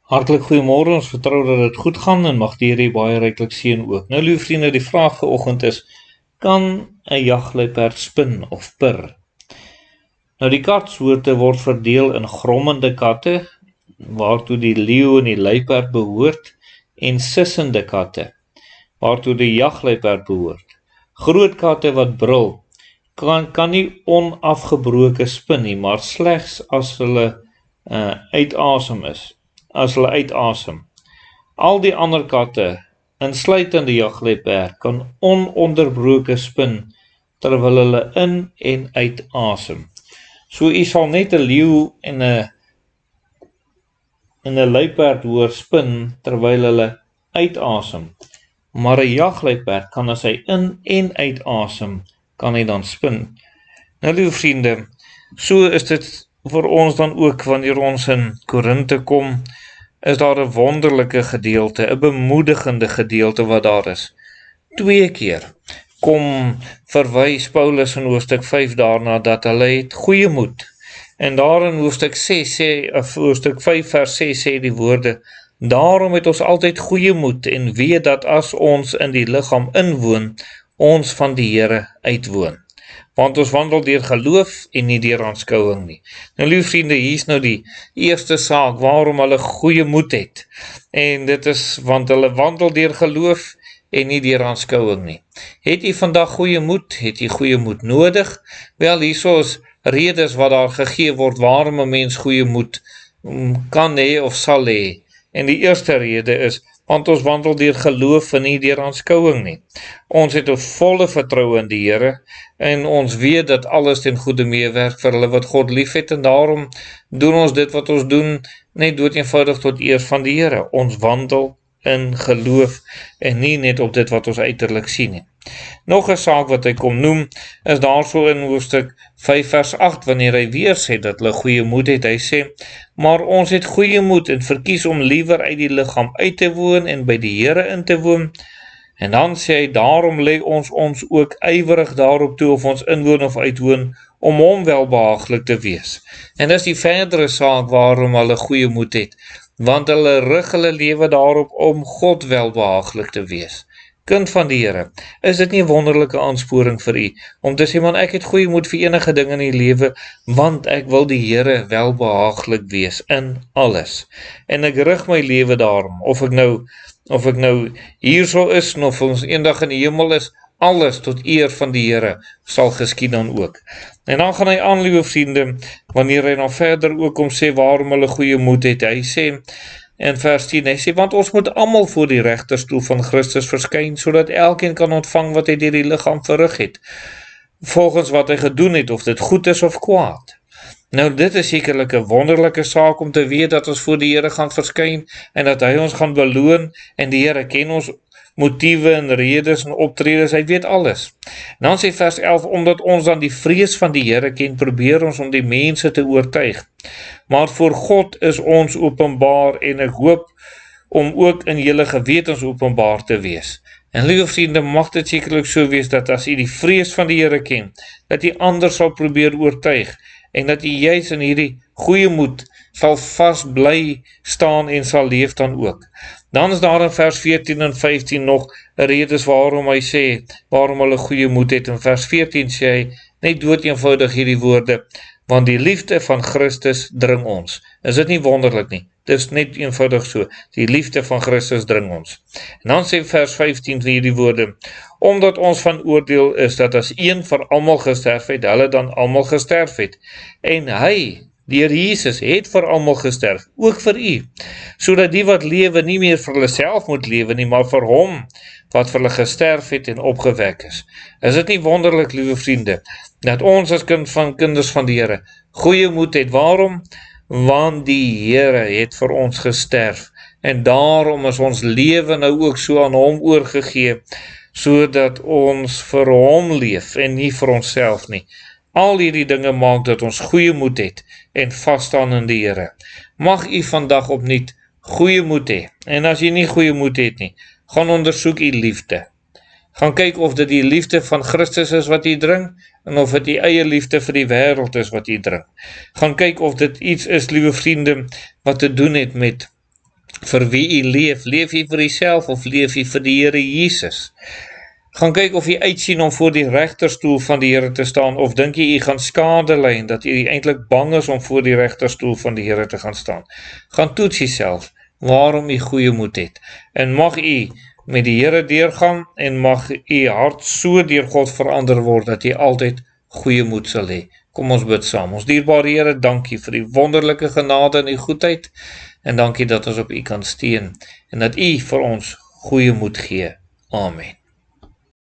Hartlik goeiemôre, ons vertrou dat dit goed gaan en mag die Here baie ryklik seën ook. Nou liewe vriende, die vraag vanoggend is, kan 'n jagluiperd spin of purr? Nou die katsoorte word verdeel in grommende katte, waartoe die leeu en die luiperd behoort, en sissende katte, waartoe die jagluiperd behoort. Groot katte wat brul, kan nie onafgebroke spin nie, maar slegs as hulle uitasem. Al die ander katte, insluitende jagluiperd, kan ononderbroke spin terwyl hulle in en uitasem. So u sal net 'n leeu en 'n luiperd hoor spin terwyl hulle uitasem. Maar 'n jagluiperd kan as hy in en uitasem, kan hy dan spin. Nou liewe vriende, so is dit vir ons dan ook wanneer ons in Korinte kom, is daar 'n wonderlike gedeelte, 'n bemoedigende gedeelte wat daar is. 2 keer kom verwys Paulus in hoofstuk 5 daarna dat hulle het goeie moed. En daar in hoofstuk 5 vers 6 sê die woorde, daarom het ons altyd goeie moed en weet dat as ons in die liggaam inwoon, ons van die Here uitwoon. Want ons wandel deur geloof en nie deur aanskouing nie. Nou liewe vriende, hier is nou die eerste saak waarom hulle goeie moed het. En dit is want hulle wandel deur geloof en nie deur aanskouing nie. Het jy vandag goeie moed? Het jy goeie moed nodig? Wel, hierso is redes wat daar gegee word waarom 'n mens goeie moed kan hê of sal hê. En die eerste rede is, want ons wandel deur geloof en nie deur aanskouing nie. Ons het 'n volle vertroue in die Here en ons weet dat alles ten goeie meewerk vir hulle wat God liefhet en daarom doen ons dit wat ons doen net doeteenvoudig tot eer van die Here. Ons wandel in geloof en nie net op dit wat ons uiterlik sien nie. Nog 'n saak wat hy kom noem, is daarso in hoofstuk 5 vers 8, wanneer hy weer sê dat hulle goeie moed het. Hy sê, maar ons het goeie moed en verkies om liewer uit die liggaam uit te woon en by die Here in te woon. En dan sê hy, daarom lê ons ook ywerig daarop toe of ons inwoon of uitwoon, om hom welbehaaglik te wees. En dis die verdere saak waarom hulle goeie moed het, want hulle rig hulle lewe daarop om God welbehaaglik te wees. Kind van die Here, is dit nie 'n wonderlike aansporing vir u, om te sê, man, ek het goeie moed vir enige ding in die lewe, want ek wil die Here welbehaaglik wees in alles. En ek rig my lewe daarom, of ek nou hierso is, of ons eendag in die hemel is, alles tot eer van die Here sal geskied dan ook. En dan gaan hy aan, liewe vriende, wanneer hy dan verder ook kom sê waarom hulle goeie moed het. Hy sê in vers 10, hy sê, want ons moet almal voor die regterstoel van Christus verskyn, sodat elkeen kan ontvang wat hy deur die liggaam verrig het, volgens wat hy gedoen het, of dit goed is of kwaad. Nou dit is sekerlik 'n wonderlike saak om te weet dat ons voor die Here gaan verskyn en dat hy ons gaan beloon en die Here ken ons motiewe en redes en optredes, hy weet alles. En dan sê vers 11, omdat ons dan die vrees van die Here ken, probeer ons om die mense te oortuig. Maar voor God is ons openbaar en ek hoop om ook in julle gewetens openbaar te wees. En liewe vriende, mag dit sekerlik so wees dat as u die vrees van die Here ken, dat u ander sal probeer oortuig en dat u juis in hierdie goeie moed sal vast bly staan en sal leef dan ook. Dan is daar in vers 14 en 15 nog 'n redes waarom hy sê, waarom hulle goeie moed het. In vers 14 sê hy, net doeteenvoudig hierdie woorde, want die liefde van Christus dring ons. Is dit nie wonderlik nie? Dit is net eenvoudig so, die liefde van Christus dring ons. En dan sê vers 15 vir hierdie woorde, omdat ons van oordeel is dat as een vir almal gesterf het, hulle dan almal gesterf het. En hy, deur Jesus, het vir almal gesterf, ook vir u, sodat die wat lewe nie meer vir hulle self moet lewe nie, maar vir hom wat vir hulle gesterf het en opgewek is. Is dit nie wonderlik, liewe vriende, dat ons as kinders van die Here goeie moed het? Waarom? Want die Here het vir ons gesterf, en daarom is ons lewe nou ook so aan hom oorgegee, sodat ons vir hom leef en nie vir onsself nie. Al hierdie dinge maak dat ons goeie moed het en vasstaan in die Here. Mag u vandag opnuut goeie moed hê. En as jy nie goeie moed het nie, gaan ondersoek u liefde. Gaan kyk of dit die liefde van Christus is wat jy dring, en of dit die eie liefde vir die wêreld is wat jy dring. Gaan kyk of dit iets is, liewe vriende, wat te doen het met vir wie u leef? Leef u vir uself of leef u vir die Here Jesus? Gaan kyk of u uitsien om voor die regterstoel van die Here te staan, of dink jy u gaan skade ly en dat u eintlik bang is om voor die regterstoel van die Here te gaan staan? Gaan toets jouself waarom u goeie moed het, en mag u met die Here deurgaan, en mag u hart so deur God verander word, dat u altyd goeie moed sal hê. Kom ons bid saam. Ons dierbare Here, dankie vir die wonderlike genade en die goedheid, en dankie dat ons op u kan steun, en dat u vir ons goeie moed gee. Amen.